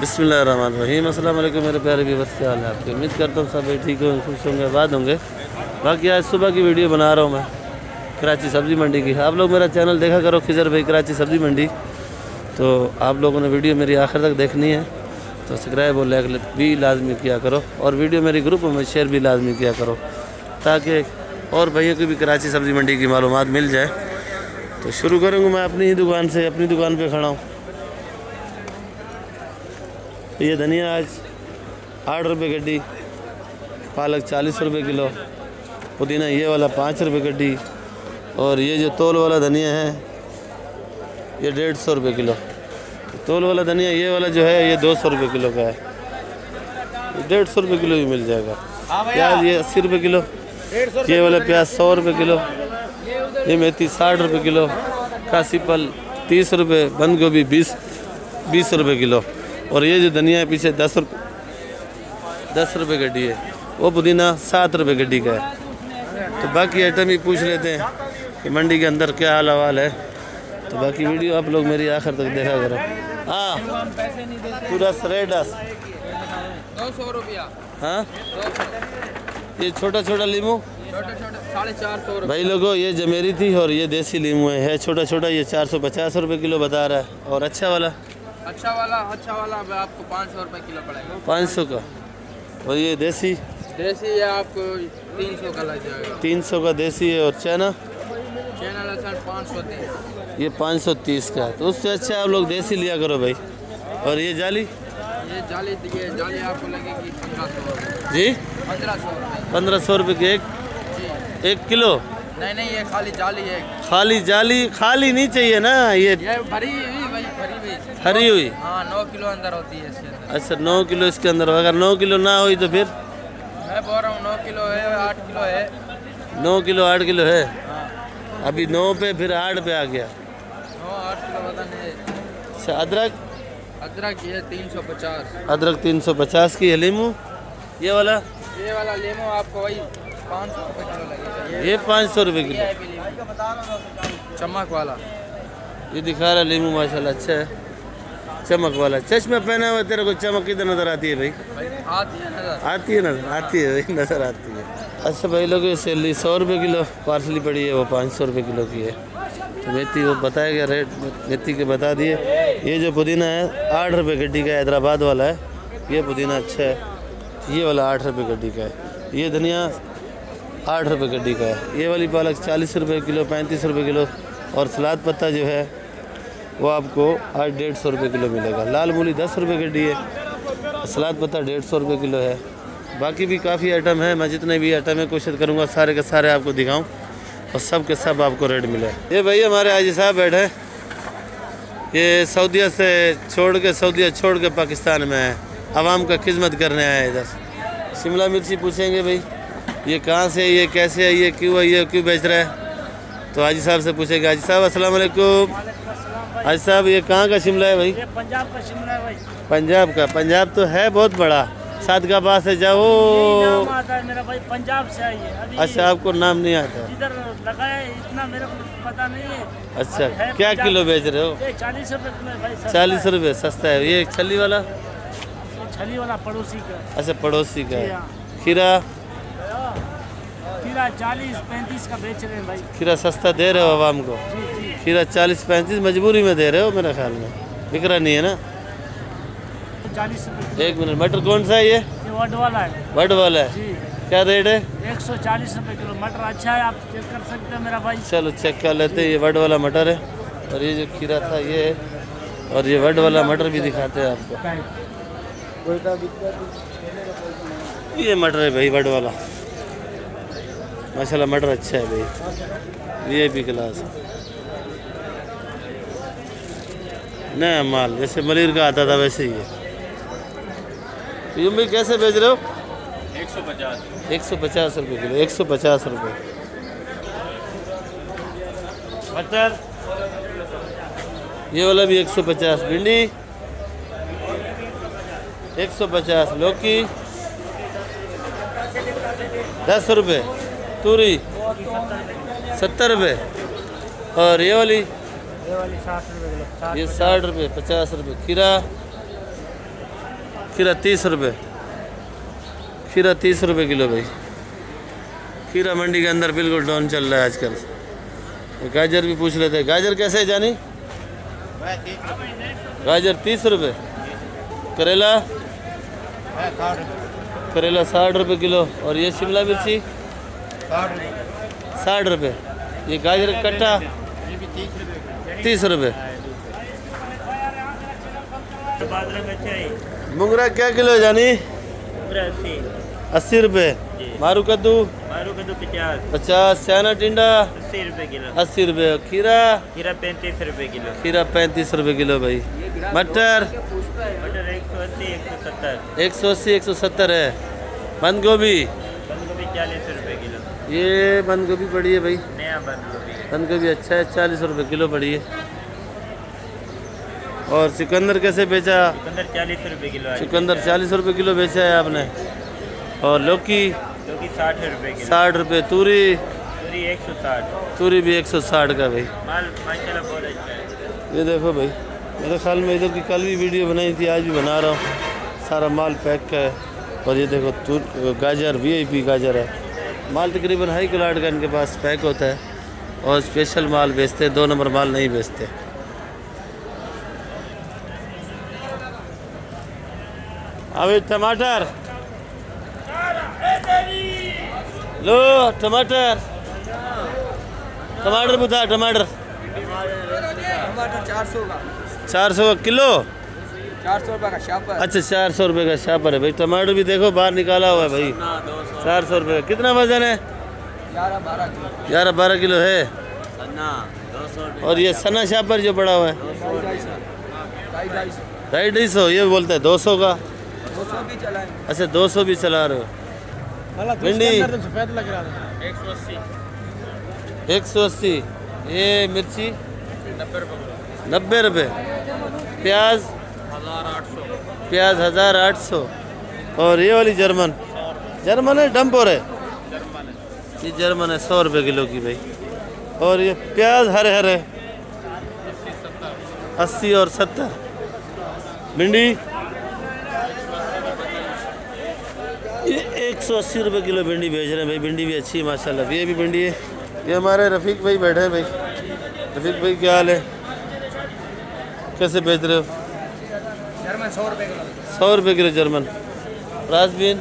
बिस्मिल्लाहिर्रहमानिर्रहीम। अस्सलाम वालेकुम मेरे प्यारे व्यूअर्स, क्या हाल है आपके। उम्मीद करता हूँ सब भाई ठीक होंगे, खुश होंगे, आबाद होंगे। बाकी आज सुबह की वीडियो बना रहा हूँ मैं कराची सब्ज़ी मंडी की। आप लोग मेरा चैनल देखा करो, खिजर भाई कराची सब्ज़ी मंडी। तो आप लोगों ने वीडियो मेरी आखिर तक देखनी है तो सब्सक्राइब और लाइक भी लाजमी किया करो, और वीडियो मेरी ग्रुप में शेयर भी लाजमी किया करो, ताकि और भाइयों को भी कराची सब्ज़ी मंडी की मालूमात मिल जाए। तो शुरू करूँगा मैं अपनी ही दुकान से। अपनी दुकान पे खड़ा हूँ। ये धनिया आज 8 रुपये गड्डी, पालक 40 रुपये किलो, पुदीना ये वाला 5 रुपये गड्डी, और ये जो तोल वाला धनिया है ये 150 रुपये किलो। तोल वाला धनिया ये वाला जो है ये 200 रुपये किलो का है, 150 रुपये किलो भी मिल जाएगा। प्याज ये 80 रुपये किलो, ये वाला प्याज 100 रुपये किलो, ये मेथी 60 रुपये किलो, कासी पल 30 रुपये, बंद गोभी 20 रुपये किलो, और ये जो धनिया है पीछे 10 रुपये गड्डी है, वो पुदीना 7 रुपये गड्डी का है। तो बाकी आइटम ही पूछ लेते हैं कि मंडी के अंदर क्या हाल हवाल है। तो बाकी वीडियो आप लोग मेरी आखिर तक देखा करो। हाँ पूरा रेडस 200 रुपया। हाँ ये छोटा छोटा लीमू 450 भाई लोगों, ये जमेरी थी और ये देसी लीमू है छोटा छोटा, ये 450 रुपये किलो बता रहा है। और अच्छा वाला आपको 500 रुपये किलो पड़ेगा। 500 का। और ये देसी ये आपको 300 का लग जाएगा। 300 का देसी है। और चाइना लहसुन 530, ये 530 का है। तो उससे अच्छा आप लोग देसी लिया करो भाई। और ये जाली आपको लगेगी 1500 जी, 1500 रुपये की एक किलो। नहीं ये खाली जाली है। खाली जाली खाली नहीं चाहिए ना, ये भरी हुई हरी हुई। हाँ 9 किलो अंदर होती है इसके अंदर। अच्छा 9 किलो इसके अंदर। अगर 9 किलो ना हुई तो फिर मैं बोल रहा हूँ 9 किलो है, 8 किलो है। 9 किलो 8 किलो है। हाँ। अभी 9 पे फिर 8 पे आ गया। 8 किलो पता नहीं। अच्छा अदरक ये 350। अदरक 350 की है। लीमू ये वाला लीमू आपको वही 500 रुपये किलो लगेगा। ये 500 रुपये किलो। चमक वाला ये दिखा रहा लीमू माशाल्लाह अच्छा है, चमक वाला। चश्मा पहना हुआ तेरे को चमक किधर नज़र आती है भाई? आती है भाई, नज़र आती है। अच्छा भाई लोग, ये सैलरी 100 रुपये किलो पार्सली पड़ी है, वो 500 रुपये किलो की है। तो मेथी वो बताया गया रेट, मेथी के बता दिए। ये जो पुदीना है 8 रुपये गड्डी का, हैदराबाद वाला है। ये पुदीना अच्छा है, ये वाला 8 रुपये गड्डी का है। ये धनिया 8 रुपये गड्डी का है। ये वाली पालक 40 रुपये किलो, 35 रुपये किलो। और सलाद पत्ता जो है वो आपको आज 150 रुपये किलो मिलेगा। लाल मूली 10 रुपये गड्डी है, सलाद पत्ता 150 रुपये किलो है। बाकी भी काफ़ी आइटम है। मैं जितने भी आइटम है कोशिश करूँगा सारे के सारे आपको दिखाऊँ और सब के सब आपको रेट मिले। ये भाई हमारे हाजी साहब बैठे हैं, ये सऊदीया छोड़ के पाकिस्तान में है, आवाम का खिदमत करने आए इधर। शिमला मिर्ची पूछेंगे भाई ये कहाँ से है, ये कैसे है, ये क्यों बेच रहा है। तो हाजी साहब से पूछेंगे। हाजी साहब अस्सलाम वालेकुम। हाजी साहब ये कहाँ का शिमला है भाई? ये पंजाब का शिमला है भाई। पंजाब का? पंजाब तो है बहुत बड़ा, सादगाबाद से जाओ। नाम आता है मेरा भाई, पंजाब से आई है अभी। अच्छा आपको नाम नहीं आता? इधर लगा है, इतना मेरे को पता नहीं है। अच्छा क्या किलो बेच रहे हो? 40 रुपये किलो है भाई। 40 रुपये सस्ता है। ये छली वाला? छली वाला पड़ोसी का। अच्छा पड़ोसी का है। खीरा 40-35 का बेच रहे हैं भाई। खीरा सस्ता दे रहे हो आवाम को? जी। खीरा 40-35 मजबूरी में दे रहे हो मेरे ख्याल में, बिक रहा नहीं है ना। 40 रुपये। एक मिनट, मटर कौन सा है ये? वड वाला है। वड वाला है? जी। क्या रेट है? 140 रुपये किलो। मटर अच्छा है, आप चेक कर सकते हैं मेरा भाई। चलो चेक कर लेते हैं। ये वड वाला मटर है, और ये जो खीरा था ये है, और ये वड वाला मटर भी दिखाते हैं आपको। ये मटर है भाई वड वाला, माशाल्लाह मटर अच्छा है भाई, VIP क्लास नया माल, जैसे मलिर का आता था वैसे ही है। यूं भी कैसे बेच रहे हो? 150 रुपये किलो। 150 रुपये। मटर ये वाला भी 150। भिंडी 150। लौकी 10 रुपये। तूरी 70 रुपये। और ये वाली 60 रुपये किलो। ये 60 रुपये 50 रुपये। खीरा खीरा 30 रुपये, खीरा 30 रुपये किलो भाई। खीरा मंडी के अंदर बिल्कुल डाउन चल रहा है आजकल। गाजर भी पूछ लेते हैं, गाजर कैसे है जानी? गाजर 30 रुपये। करेला? करेला 60 रुपये किलो। और ये शिमला मिर्ची 60 रुपये। ये गाजर कट्टा 30 रुपये। मुंगरा क्या किलो है जानी? 80 रुपये। मारू कद्दू? 50। सयाना टिंडा 80 रुपये किलो। 80 रुपये। खीरा? खीरा 35 रुपये किलो। खीरा 35 रुपये किलो भाई। मटर? मटर 180 170। 180 170 है। बंद गोभी? बंद गोभी 40 रुपये किलो। ये बंद गोभी पड़ी है भाई, नया बंद गोभी। बंद गोभी अच्छा है, 40 रुपये किलो पड़ी है। और सिकंदर कैसे बेचा? चुकंदर 40 रुपये किलो है। चुकंदर 40 रुपये किलो बेचा है आपने। और लौकी? लौकी 60 रुपये किलो। 60 रुपये। तूरी? तूरी 160। तूरी भी 160 का भाई। माल माशाल्लाह बहुत अच्छा है। ये देखो भाई, मेरे ख्याल में इधर की कल भी वीडियो बनाई थी, आज भी बना रहा हूँ। सारा माल पैक का है। और ये देखो गाजर VIP गाजर है। माल तकरीबन हाई क्लास का इनके पास पैक होता है और स्पेशल माल बेचते हैं, 2 नंबर माल नहीं बेचते। अब टमाटर लो, टमाटर टमाटर बुधा टमाटर 400 का 400 का किलो। 400 रुपये का शापर। अच्छा 400 रुपये का शापर है भाई। टमाटर भी देखो बाहर निकाला हुआ है भाई। 400 रुपये। कितना वजन है? 11-12 किलो। 11-12 किलो है। और ये सना शापर जो पड़ा हुआ है 250 ये बोलता है 200 का। 200 भी चला है। अच्छा 200 भी चला रहे हो। भिंडी 180। ये मिर्ची 90 रुपये। प्याज 1800। और ये वाली जर्मन है डम्पोर है? ये जर्मन है 100 रुपये किलो की भाई। और ये प्याज हरे 80 और 70। भिंडी ये 180 रुपये किलो भिंडी बेच रहे हैं भाई। भिंडी भी अच्छी है माशाल्लाह। ये भी भिंडी है। ये हमारे रफ़ीक भाई बैठे हैं भाई। रफ़ीक भाई क्या हाल है, कैसे बेच रहे हो? जर्मन 100 रुपये किलो। 100 रुपये किलो जर्मन। राजबीन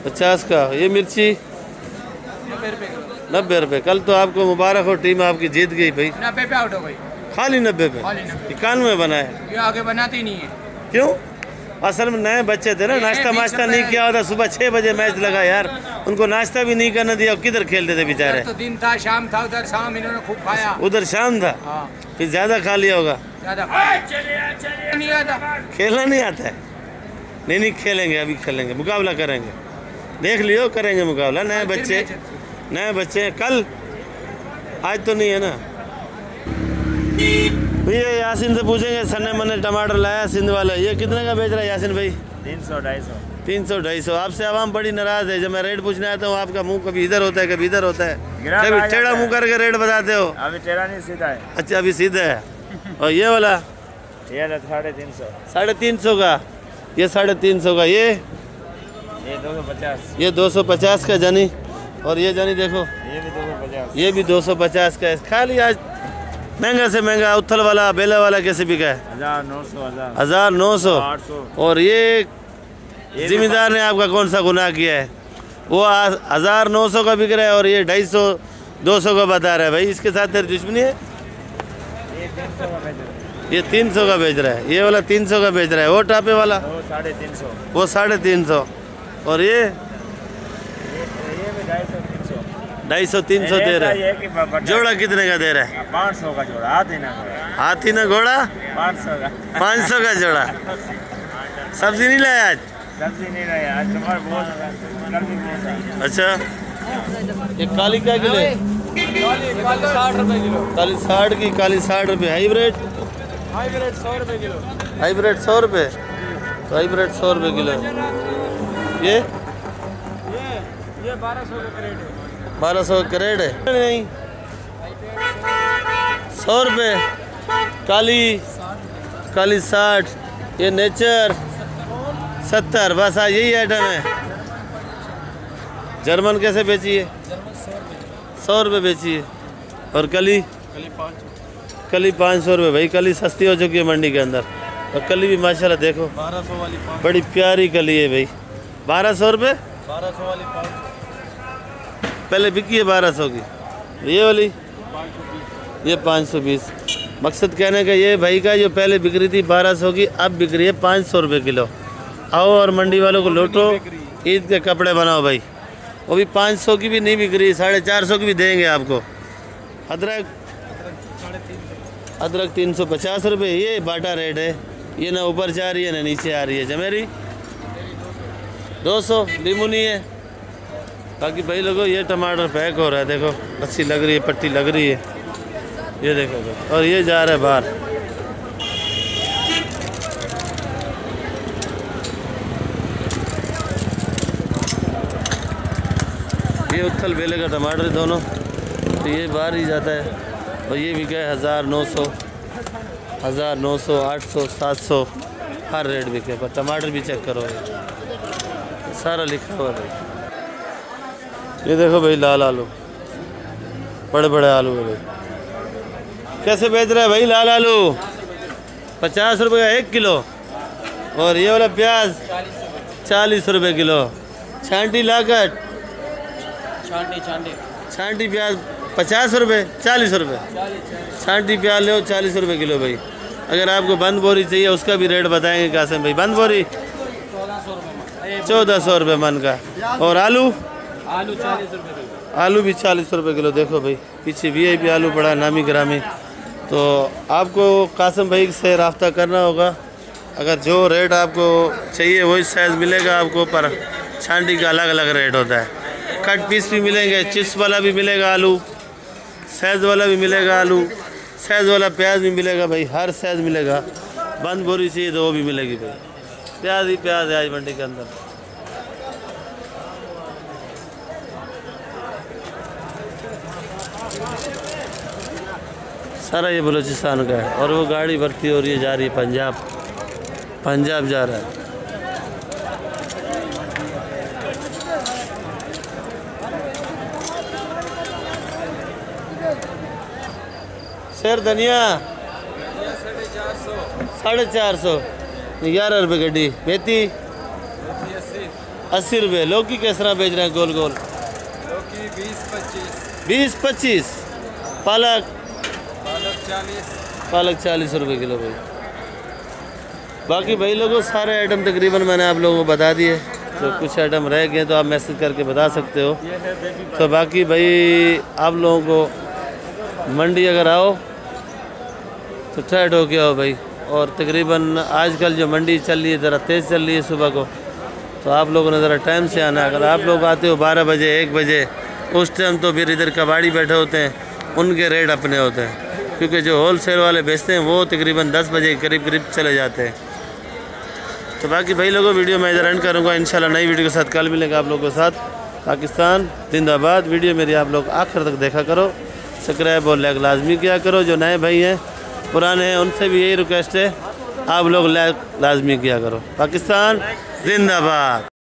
50 का। ये मिर्ची 90 रुपये किलो। 90 रुपये। कल तो आपको मुबारक हो, टीम आपकी जीत गई भाई। 90 पे आउट हो गई। खाली 90 पे? 91 बना है। ये आगे बनाते ही नहीं है। क्यों? असल में नए बच्चे थे ना, नाश्ता माश्ता नहीं किया होता। सुबह 6 बजे मैच लगा यार, उनको नाश्ता भी नहीं करने दिया। किधर खेलते थे बेचारे? तो दिन था, शाम था, उधर शाम इन्होंने खूब खाया। उधर शाम था। हाँ। फिर ज़्यादा खा लिया होगा। ज़्यादा नहीं आता। खेलना नहीं आता है? नहीं खेलेंगे, अभी खेलेंगे, मुकाबला करेंगे। देख लियो, करेंगे मुकाबला। नए बच्चे हैं। कल आज तो नहीं है ना भैया। यासिन से पूछेंगे, सन्ने मन्ने टमाटर लाया सिंध वाला, ये कितने का बेच रहा है यासिन भाई? 300-250। आपसे आवाम बड़ी नाराज है। जब मैं रेट पूछने आता हूँ आपका मुंह कभी इधर होता है कभी इधर होता है, कभी टेढ़ा मुंह करके रेट बताते हो। अभी टेढ़ा नहीं, सीधा है। अच्छा अभी सीधा है। और ये वाला? ये 350। 350 का। ये 350 का। ये 250। ये 250 का जानी। और ये जानी देखो, ये भी 250। ये भी 250 का है। खाली आज महंगा से महंगा उथल वाला बेला वाला कैसे बिका है? 1900। 800। और ये जिम्मेदार ने आपका कौन सा गुनाह किया है? वो 1900 का बिक रहा है और ये 250-200 का बता रहा है भाई। इसके साथ तेरी दुश्मनी है? ये 300 का बेच रहा है। ये वाला 300 का बेच रहा है। वो टापे वाला? वो 350। और ये 250-300 दे रहा है। जोड़ा कितने का दे रहा है? 500 का जोड़ा। हाथी ना घोड़ा? 500 का जोड़ा। सब्जी नहीं लाया आज? सब्जी नहीं लाया आज, बहुत। अच्छा ये काली क्या किलो है? 60 रुपये किलो। काली 60 की। काली 60 रुपये। हाइब्रिड 100 रुपये किलो। हाइब्रिड 100 रुपये। तो हाइब्रिड 100 रुपये किलो। ये 1200 का क्रेट है। 1200 करेट है? नहीं 100 रुपये। काली 60। ये नेचर 70, बस हाँ यही आइटम है। जर्मन कैसे बेची है? 100 रुपये बेची है। और कली? कली 500 रुपये भाई। कली सस्ती हो चुकी है मंडी के अंदर। और कली भी माशाल्लाह देखो 1200 वाली बड़ी प्यारी कली है भाई। 1200 रुपये 1200 वाली पहले बिकी है 1200 की। ये वाली ये 520। मकसद कहने का ये भाई का जो पहले बिक रही थी 1200 की, अब बिक रही है 500 रुपये किलो। आओ और मंडी वालों को लौटो, ईद के कपड़े बनाओ भाई। वो भी 500 की भी नहीं बिक रही, 450 की भी देंगे आपको। अदरक 350 रुपये। ये बाटा रेट है, ये ना ऊपर जा रही है ना नीचे आ रही है। जमेरी 200। लीमू नहीं है। बाकी भाई लोगों ये टमाटर पैक हो रहा है, देखो अच्छी लग रही है, पट्टी लग रही है, ये देखो भाई। और ये जा रहा है बाहर। ये उथल बेले का टमाटर दोनों, तो ये बाहर ही जाता है। और ये भी क्या 1900, 800, 700 हर रेट बिके। पर टमाटर भी चेक करो, सारा लिखा हुआ भाई। ये देखो भाई लाल आलू, बड़े बड़े आलू है भाई। कैसे बेच रहा है भाई लाल आलू? 50 रुपये का 1 किलो। और ये वाला प्याज 40 रुपये किलो। छांटी लागत छांटी प्याज 50 रुपये, 40 रुपये। छांटी प्याज लो 40 रुपये किलो भाई। अगर आपको बंद बोरी चाहिए उसका भी रेट बताएंगे कासिम भाई। बंद बोरी 1400 रुपये मन का। और आलू 40 रुपये। आलू भी 40 रुपये किलो। देखो भाई पीछे VIP आलू पड़ा, नामी ग्रामी। तो आपको कासिम भाई से रब्ता करना होगा। अगर जो रेट आपको चाहिए वही साइज़ मिलेगा आपको, पर छांटी का अलग अलग रेट होता है। कट पीस भी मिलेंगे, चिप्स वाला भी मिलेगा आलू, साइज़ वाला भी मिलेगा आलू, साइज़ वाला प्याज भी मिलेगा भाई, हर साइज़ मिलेगा। बंद बोरी चाहिए तो वो भी मिलेगी भाई। प्याज ही प्याज है आज मंडी के अंदर। सारा ये बलूचिस्तान का है। और वो गाड़ी भर्ती हो रही है, जा रही है पंजाब जा रहा है। सर धनिया 450, 11 रुपये गड्डी। मेथी 80 रुपये। लौकी किस तरह बेच रहे हैं? गोल गोल 20-25। पालक 40 रुपये किलो भाई। बाकी भाई लोगों सारे आइटम तकरीबन मैंने आप लोगों को बता दिए। तो कुछ आइटम रह गए तो आप मैसेज करके बता सकते हो। तो बाकी भाई आप लोगों को मंडी अगर आओ तो टाइट हो गया हो भाई। और तकरीबन आजकल जो मंडी चल रही है ज़रा तेज़ चल रही है सुबह को, तो आप लोगों ने ज़रा टाइम से आना। अगर आप लोग आते हो 12 बजे 1 बजे, उस टाइम तो फिर इधर कबाड़ी बैठे होते हैं, उनके रेट अपने होते हैं। क्योंकि जो होल सेल वाले बेचते हैं वो तकरीबन 10 बजे करीब चले जाते हैं। तो बाकी भाई लोगों वीडियो मैं इधर एंड करूँगा। इंशाल्लाह नई वीडियो के साथ कल मिलेगा आप लोगों के साथ। पाकिस्तान जिंदाबाद। वीडियो मेरी आप लोग आखिर तक देखा करो, सब्सक्राइब और लाइक लाजमी किया करो। जो नए भाई हैं पुराने हैं उनसे भी यही रिक्वेस्ट है, आप लोग लाइक लाजमी किया करो। पाकिस्तान जिंदाबाद।